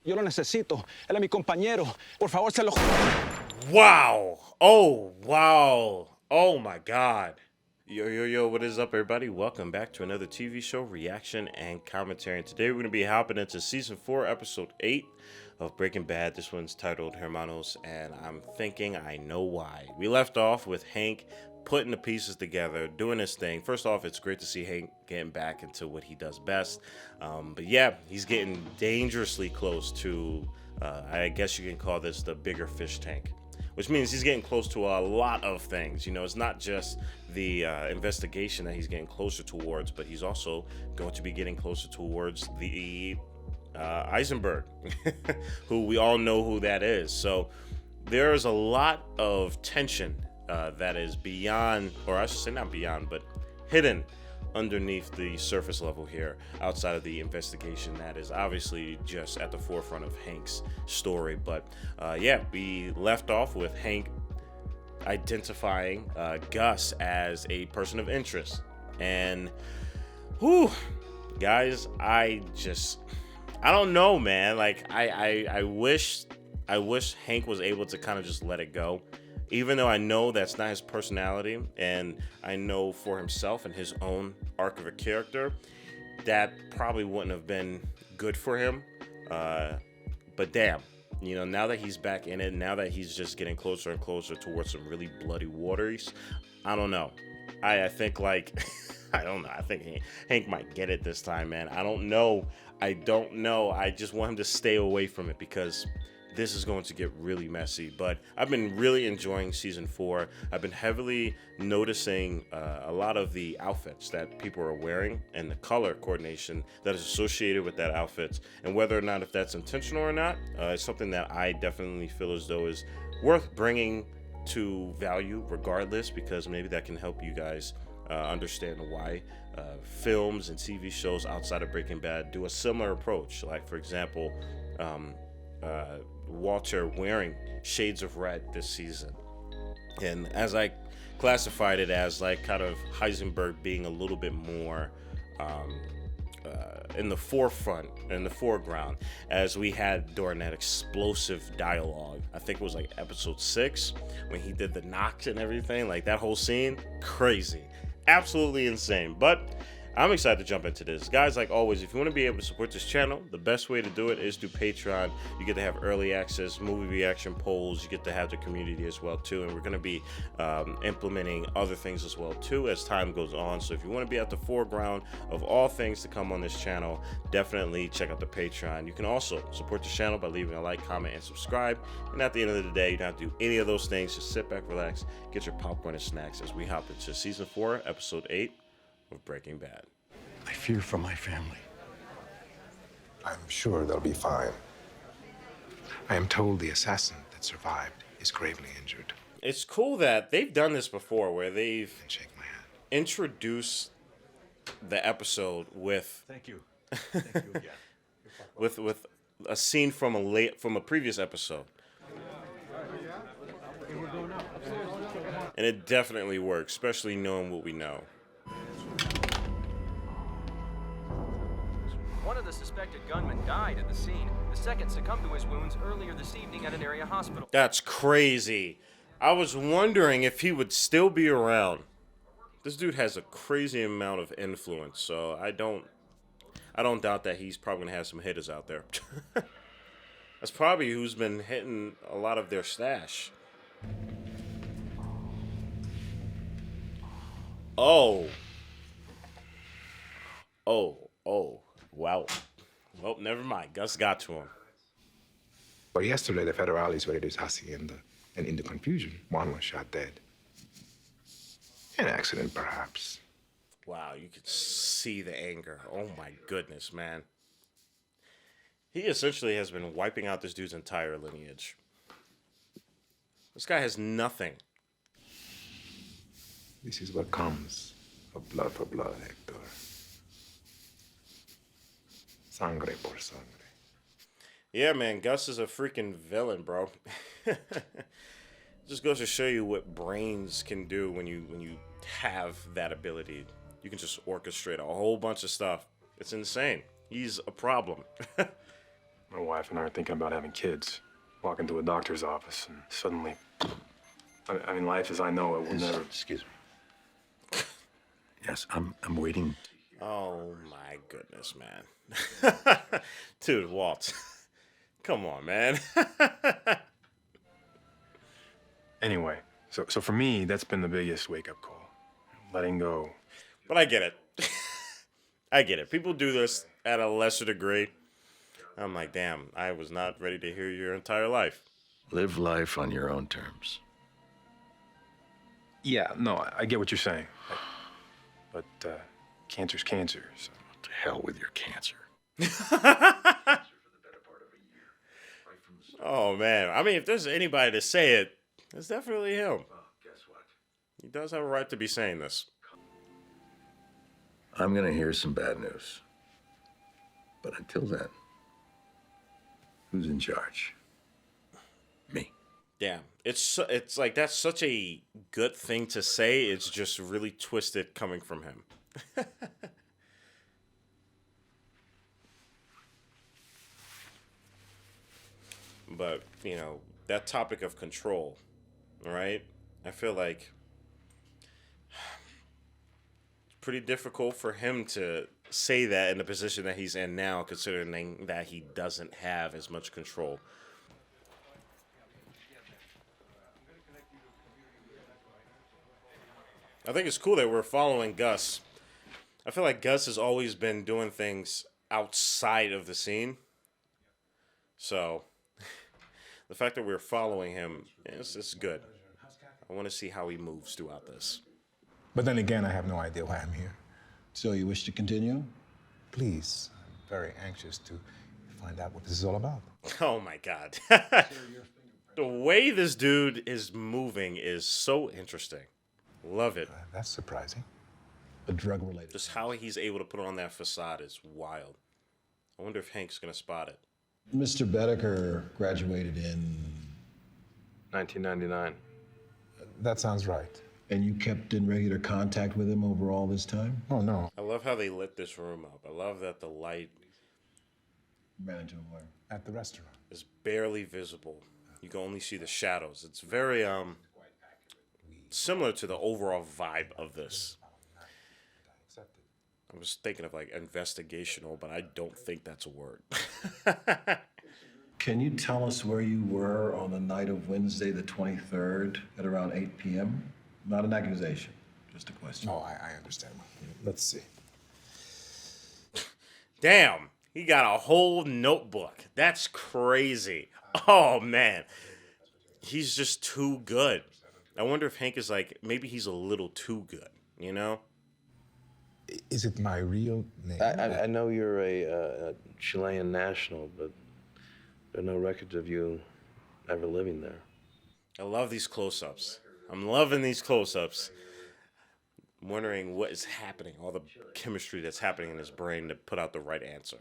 Yo lo necesito. Él es mi compañero. Por favor, se lo... Wow. Oh, wow. Oh, my God. Yo, what is up, everybody? Welcome back to another TV show reaction and commentary. And today we're going to be hopping into Season 4, Episode 8 of Breaking Bad. This one's titled Hermanos, and I'm thinking I know why. We left off with Hank putting the pieces together, doing his thing. First off, it's great to see Hank getting back into what he does best. But yeah, he's getting dangerously close to, I guess you can call this the bigger fish tank, which means he's getting close to a lot of things. You know, it's not just the investigation that he's getting closer towards, but he's also going to be getting closer towards the Eisenberg, who we all know who that is. So there's a lot of tension that is beyond, or I should say not beyond, but hidden underneath the surface level here, outside of the investigation that is obviously just at the forefront of Hank's story. But yeah, we left off with Hank identifying Gus as a person of interest. And whew, guys, I don't know, man. Like I wish Hank was able to kind of just let it go. Even though I know that's not his personality, and I know for himself and his own arc of a character, that probably wouldn't have been good for him. But damn, you know, now that he's back in it, now that he's just getting closer and closer towards some really bloody waters, I don't know. I think like, I don't know. I think Hank might get it this time, man. I don't know. I just want him to stay away from it because this is going to get really messy. But I've been really enjoying Season 4. I've been heavily noticing a lot of the outfits that people are wearing and the color coordination that is associated with that outfit. And whether or not if that's intentional or not, it's something that I definitely feel as though is worth bringing to value regardless, because maybe that can help you guys understand why films and TV shows outside of Breaking Bad do a similar approach. Like, for example, Walter wearing shades of red this season, and as I classified it as like kind of Heisenberg being a little bit more in the forefront, in the foreground, as we had during that explosive dialogue. I think it was like episode 6 when he did the knocks and everything. Like that whole scene, crazy, absolutely insane. But I'm excited to jump into this. Guys, like always, if you want to be able to support this channel, the best way to do it is through Patreon. You get to have early access, movie reaction polls. You get to have the community as well, too. And we're going to be implementing other things as well, too, as time goes on. So if you want to be at the foreground of all things to come on this channel, definitely check out the Patreon. You can also support the channel by leaving a like, comment, and subscribe. And at the end of the day, you don't have to do any of those things. Just sit back, relax, get your popcorn and snacks as we hop into Season 4, Episode 8 of Breaking Bad. I fear for my family. I'm sure they'll be fine. I am told the assassin that survived is gravely injured. It's cool that they've done this before, where they've And shake my hand. introduced the episode with Thank you. Thank you again. with a scene from a previous episode, and it definitely works, especially knowing what we know. One of the suspected gunmen died at the scene. The second succumbed to his wounds earlier this evening at an area hospital. That's crazy. I was wondering if he would still be around. This dude has a crazy amount of influence, so I don't doubt that he's probably gonna have some hitters out there. That's probably who's been hitting a lot of their stash. Oh, wow. Well, never mind. Gus got to him. But yesterday, the federales raided his hacienda, and in the confusion, one was shot dead. An accident, perhaps. Wow, you could see the anger. Oh my goodness, man. He essentially has been wiping out this dude's entire lineage. This guy has nothing. This is what comes of blood for blood, Hector. Sangre por sangre. Yeah, man, Gus is a freaking villain, bro. Just goes to show you what brains can do when you have that ability. You can just orchestrate a whole bunch of stuff. It's insane. He's a problem. My wife and I are thinking about having kids. Walk into a doctor's office and suddenly, I mean, life as I know it will never. Excuse me. Yes, I'm waiting. Oh my goodness, man. Dude, Walt. Come on, man. Anyway, so for me, that's been the biggest wake-up call. Letting go. But I get it. I get it. People do this at a lesser degree. I'm like, damn, I was not ready to hear your entire life. Live life on your own terms. Yeah, no, I get what you're saying. But cancer's cancer, so. To hell with your cancer. Oh, man. I mean, if there's anybody to say it, it's definitely him. Guess what? He does have a right to be saying this. I'm gonna hear some bad news. But until then, who's in charge? Me. Yeah, it's like that's such a good thing to say. It's just really twisted coming from him. But, you know, that topic of control, right? I feel like it's pretty difficult for him to say that in the position that he's in now, considering that he doesn't have as much control. I think it's cool that we're following Gus. I feel like Gus has always been doing things outside of the scene. So, the fact that we're following him is good. I want to see how he moves throughout this. But then again, I have no idea why I'm here. So you wish to continue? Please, I'm very anxious to find out what this is all about. Oh my God. The way this dude is moving is so interesting. Love it. That's surprising. A drug-related. Just how he's able to put on that facade is wild. I wonder if Hank's going to spot it. Mr. Bedecker graduated in... 1999. That sounds right. And you kept in regular contact with him over all this time? Oh, no. I love how they lit this room up. I love that the light Ran into him where? At the restaurant. is barely visible. You can only see the shadows. It's very similar to the overall vibe of this. I was thinking of like investigational, but I don't think that's a word. Can you tell us where you were on the night of Wednesday the 23rd at around 8 p.m.? Not an accusation, just a question. Oh, I understand. Let's see. Damn, he got a whole notebook. That's crazy. Oh, man. He's just too good. I wonder if Hank is like, maybe he's a little too good, you know? Is it my real name? I know you're a Chilean national, but there are no records of you ever living there. I love these close-ups. I'm loving these close-ups. I'm wondering what is happening, all the chemistry that's happening in his brain to put out the right answer.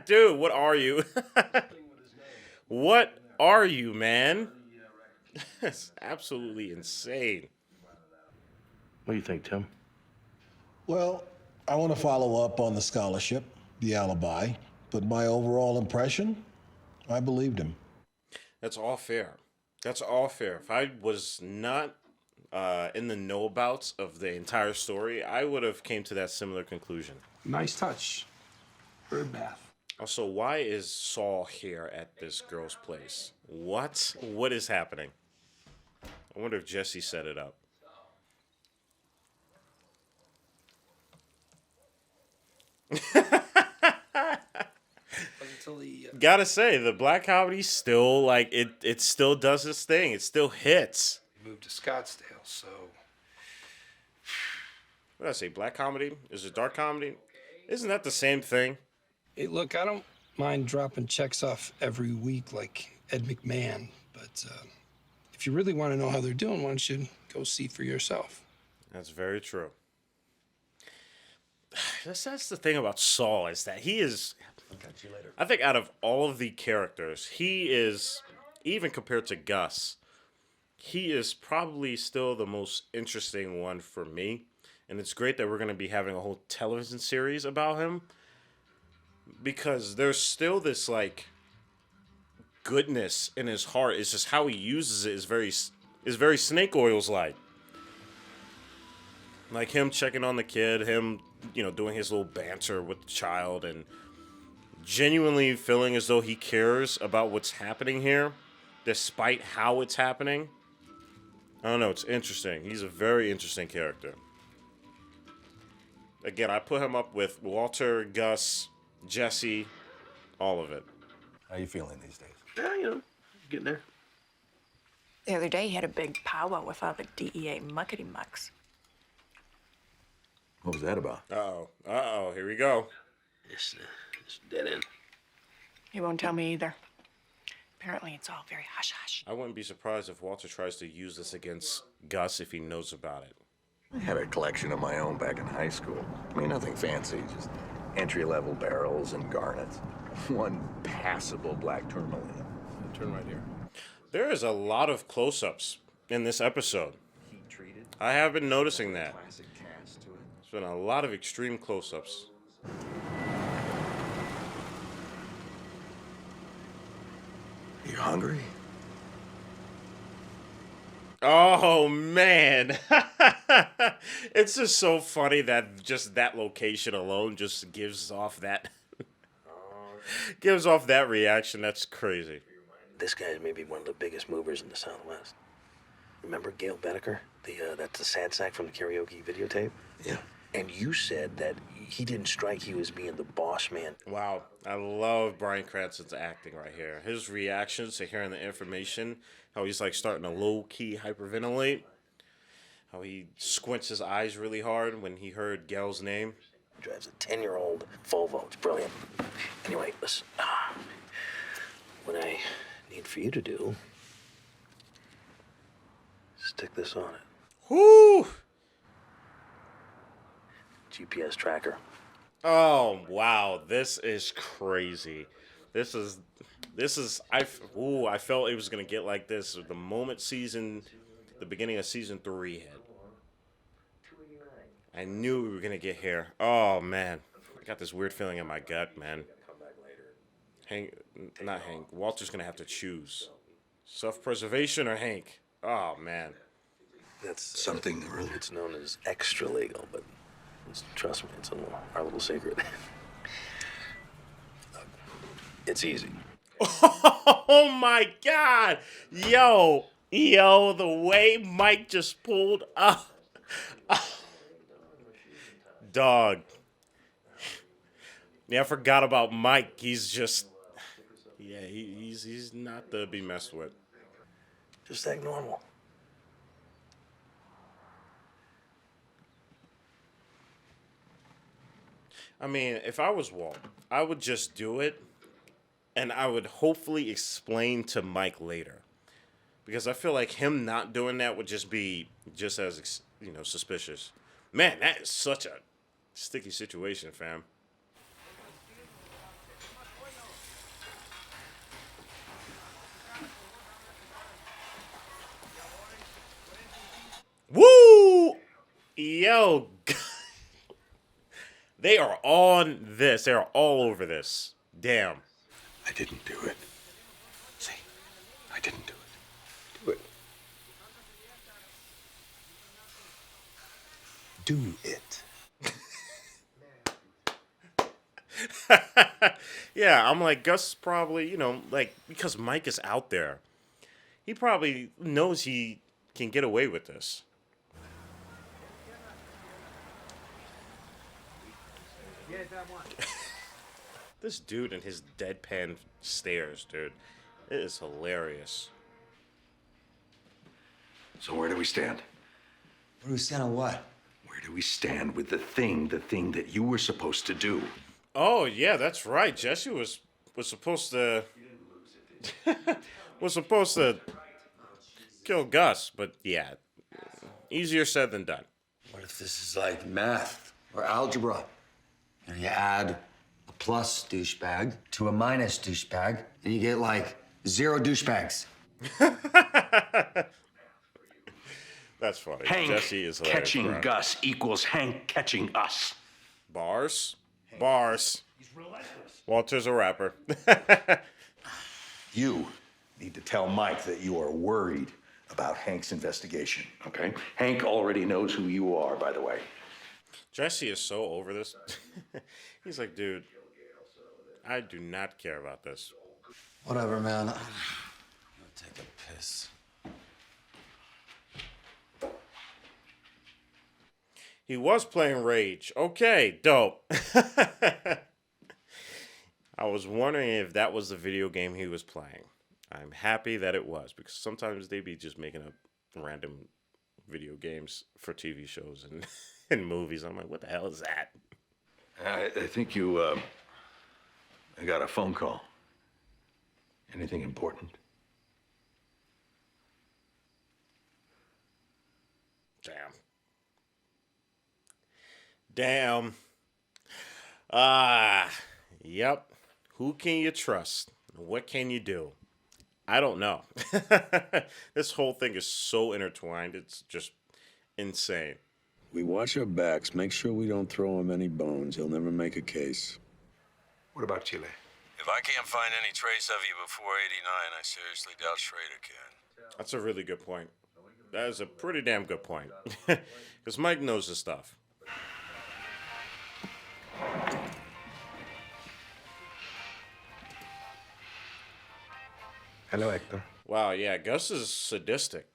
Dude, what are you? What are you, man? That's absolutely insane. What do you think, Tim? Well, I want to follow up on the scholarship, the alibi, but my overall impression, I believed him. That's all fair. That's all fair. If I was not in the know-abouts of the entire story, I would have came to that similar conclusion. Nice touch. Bird bath. Also, why is Saul here at this girl's place? What? What is happening? I wonder if Jesse set it up. Gotta say, the black comedy still, like, it still does its thing. It still hits. Moved to Scottsdale, so. What did I say? Black comedy? Is it dark comedy? Isn't that the same thing? Hey, look, I don't mind dropping checks off every week like Ed McMahon, but if you really want to know how they're doing, why don't you go see for yourself? That's very true. That's the thing about Saul, is that he is, I think out of all of the characters, he is, even compared to Gus, he is probably still the most interesting one for me. And it's great that we're going to be having a whole television series about him, because there's still this like goodness in his heart. It's just how he uses it is very Snake Oils like him checking on the kid, him doing his little banter with the child, and genuinely feeling as though he cares about what's happening here despite how it's happening. I don't know, it's interesting. He's a very interesting character. Again, I put him up with Walter, Gus, Jesse, all of it. How you feeling these days? Yeah, getting there. The other day, he had a big powwow with all the DEA muckety mucks. What was that about? Uh-oh, here we go. It's dead end. He won't tell me either. Apparently, it's all very hush-hush. I wouldn't be surprised if Walter tries to use this against Gus if he knows about it. I had a collection of my own back in high school. I mean, nothing fancy, just entry-level barrels and garnets. One passable black tourmaline. Turn right here. There is a lot of close-ups in this episode. I have been noticing that. There's been a lot of extreme close-ups. You hungry? Oh, man. It's just so funny that just that location alone just gives off that reaction. That's crazy. This guy is maybe one of the biggest movers in the Southwest. Remember Gail Bedecker? That's the sad sack from the karaoke videotape? Yeah. And you said that he didn't strike you as being the boss man. Wow, I love Bryan Cranston's acting right here. His reactions to hearing the information, how he's like starting to low-key hyperventilate, how he squints his eyes really hard when he heard Gail's name. He drives a 10-year-old Volvo. It's brilliant. Anyway, listen. What I need for you to do, stick this on it. Whoo! GPS tracker. Oh, wow, this is crazy. This is I felt it was going to get like this the moment the beginning of season 3 hit. I knew we were going to get here. Oh, man. I got this weird feeling in my gut, man. Walter's going to have to choose. Self-preservation or Hank? Oh, man. That's Something really... It's known as extra legal, but trust me, it's our little secret. It's easy. Oh, my God. Yo, the way Mike just pulled up. Dog. Yeah, I forgot about Mike. He's just... Yeah, he's not to be messed with. Just act normal. I mean, if I was Walt, I would just do it, and I would hopefully explain to Mike later. Because I feel like him not doing that would just be just as, suspicious. Man, that is such a sticky situation, fam. Woo! Yo, they are on this. They are all over this. Damn. I didn't do it. See? I didn't do it. Do it. Do it. Yeah, I'm like, Gus probably, because Mike is out there, he probably knows he can get away with this. This dude and his deadpan stares, dude. It is hilarious. So where do we stand? Where do we stand on what? Where do we stand with the thing that you were supposed to do? Oh yeah, that's right. Jesse was supposed to was supposed to kill Gus, but yeah, easier said than done. What if this is like math or algebra? You add a plus douchebag to a minus douchebag, and you get like 0 douchebags. That's funny. Hank Jesse is hilarious, catching bro. Gus equals Hank catching us. Bars? Bars. Walter's a rapper. You need to tell Mike that you are worried about Hank's investigation, okay? Hank already knows who you are, by the way. Jesse is so over this. He's like, dude, I do not care about this. Whatever, man. I'm gonna take a piss. He was playing Rage. Okay, dope. I was wondering if that was the video game he was playing. I'm happy that it was, because sometimes they be just making up random video games for TV shows and, and movies. I'm like, what the hell is that? I think you I got a phone call. Anything important? Damn. Yep. Who can you trust? What can you do? I don't know. This whole thing is so intertwined. It's just insane. We watch our backs, make sure we don't throw him any bones. He'll never make a case. What about Chile? If I can't find any trace of you before 89, I seriously doubt Schrader can. That's a really good point. That is a pretty damn good point. Because Mike knows his stuff. Hello, Hector. Wow, yeah, Gus is sadistic.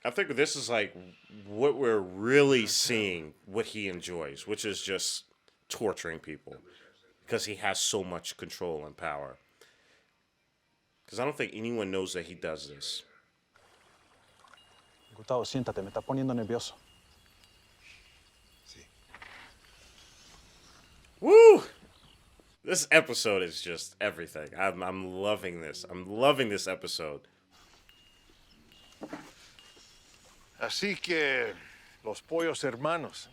I think this is like what we're really seeing, what he enjoys, which is just torturing people. Because he has so much control and power. Because I don't think anyone knows that he does this. Gustavo, siéntate, me está poniendo nervioso. Woo! This episode is just everything. I'm loving this. I'm loving this episode. Así que los pollos hermanos.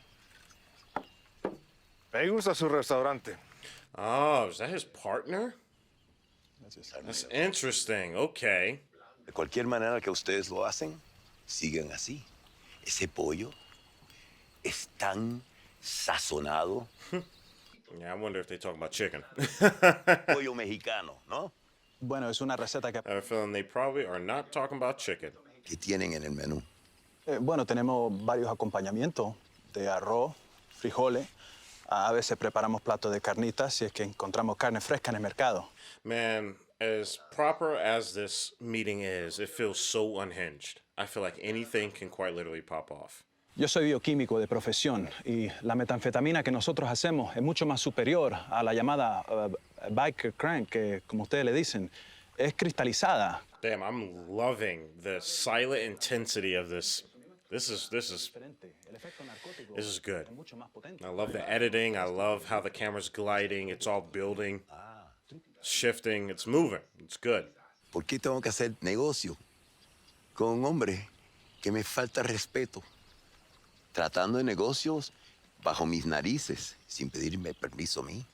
Me gusta su restaurante. Oh, is that his partner? That's interesting. Okay. De cualquier manera que ustedes lo hacen, sigan así. Ese pollo es tan sazonado. Yeah, I wonder if they talk about chicken. Pollo mexicano, ¿no? Bueno, es una receta que... I have a feeling they probably are not talking about chicken. ¿Qué tienen en el menú? Bueno, tenemos varios acompañamientos de arroz, frijoles. A veces preparamos platos de carnitas si es que encontramos carne fresca en el mercado. Man, as proper as this meeting is, it feels so unhinged. I feel like anything can quite literally pop off. Yo soy bioquímico de profesión y la metanfetamina que nosotros hacemos es mucho más superior a la llamada biker crank, que como ustedes le dicen, es cristalizada. Damn, I'm loving the silent intensity of this. This is good. I love the editing. I love how the camera's gliding. It's all building, shifting. It's moving. It's good. ¿Por qué tengo que hacer negocio con un hombre que me falta respeto? Tratando de negocios bajo mis narices, sin pedirme permiso a mí.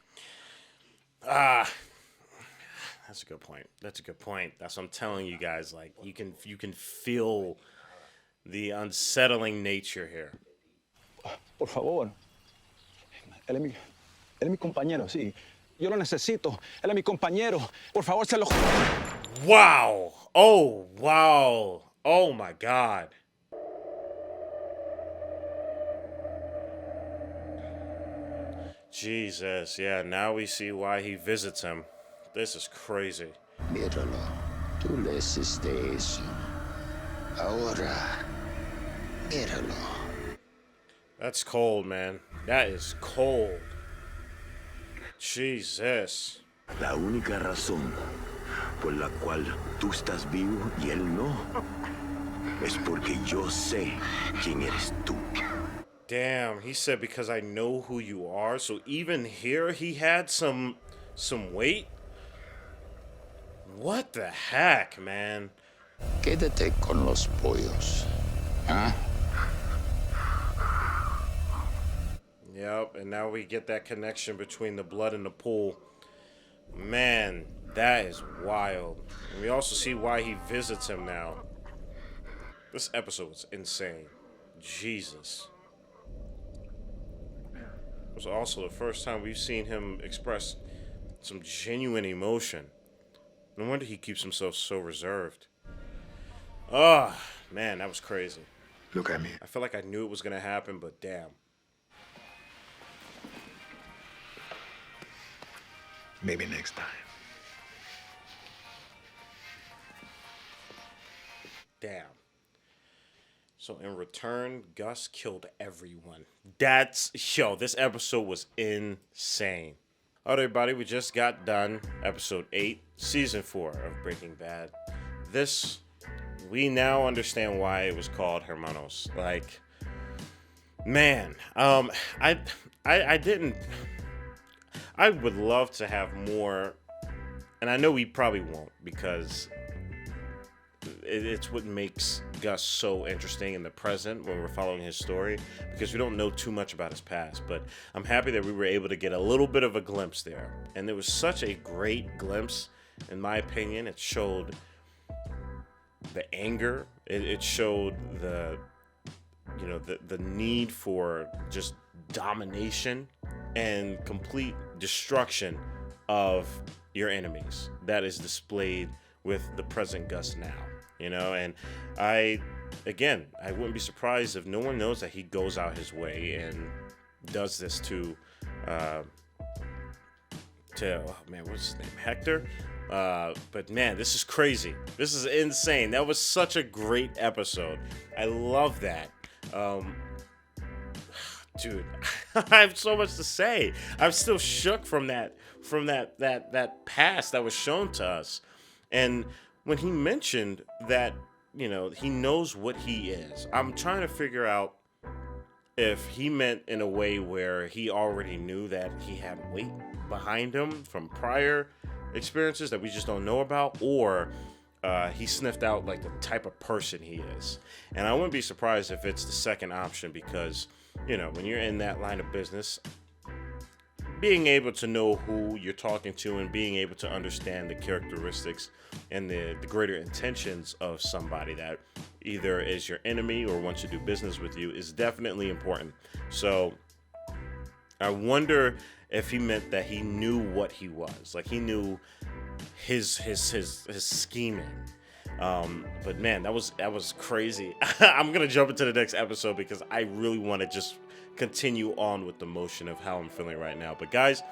That's a good point. That's a good point. That's what I'm telling you guys. Like you can feel the unsettling nature here. Por favor. Él es mi compañero, sí. Yo lo necesito. Él es mi compañero. Por favor, se lo... Wow. Oh, wow. Oh, my God. Jesus, yeah, now we see why he visits him. This is crazy. Míralo. Tú le hiciste eso. Ahora, míralo. That's cold, man. That is cold. Jesus. La única razón por la cual tú estás vivo y él no es porque yo sé quién eres tú. Damn, he said because I know who you are. So even here he had some weight. What the heck, man? Quédate con los pollos. ¿Ah? Yep, and now we get that connection between the blood and the pool. Man, that is wild. And we also see why he visits him now. This episode was insane. Jesus. It was also the first time we've seen him express some genuine emotion. No wonder he keeps himself so reserved. Oh, man, that was crazy. Look at me. I feel like I knew it was going to happen, but damn. Maybe next time. Damn. So in return, Gus killed everyone. This episode was insane. All right, everybody, we just got done episode 8, season 4 of Breaking Bad. We now understand why it was called Hermanos. Like, man, I would love to have more, and I know we probably won't, because it's what makes Gus so interesting in the present when we're following his story, because we don't know too much about his past. But I'm happy that we were able to get a little bit of a glimpse there, and it was such a great glimpse, in my opinion. It showed the anger. It showed the need for just domination and complete destruction of your enemies that is displayed with the present Gus now, and I wouldn't be surprised if no one knows that he goes out his way and does this to what's his name, Hector. But man, this is crazy. This is insane. That was such a great episode. I love that. Dude, I have so much to say. I'm still shook from that past that was shown to us. And when he mentioned that, he knows what he is, I'm trying to figure out if he meant in a way where he already knew that he had weight behind him from prior experiences that we just don't know about, or he sniffed out like the type of person he is. And I wouldn't be surprised if it's the second option, because when you're in that line of business, being able to know who you're talking to and being able to understand the characteristics and the greater intentions of somebody that either is your enemy or wants to do business with you is definitely important. So I wonder if he meant that he knew what he was, like he knew his scheming. But man, that was crazy. I'm gonna jump into the next episode because I really want to just continue on with the motion of how I'm feeling right now. But guys,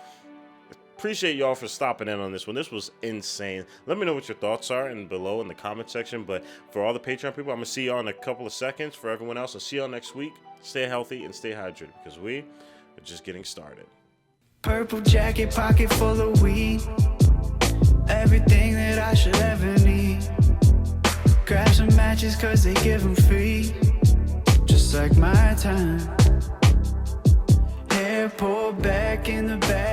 appreciate y'all for stopping in on this one. This was insane. Let me know what your thoughts are below in the comment section. But for all the Patreon people, I'm gonna see y'all in a couple of seconds. For everyone else, I'll see y'all next week. Stay healthy and stay hydrated, because we are just getting started. Purple jacket, pocket full of weed. Everything that I should ever need. Grab some matches cause they give them free. Just like my time. Hair pulled back in the back.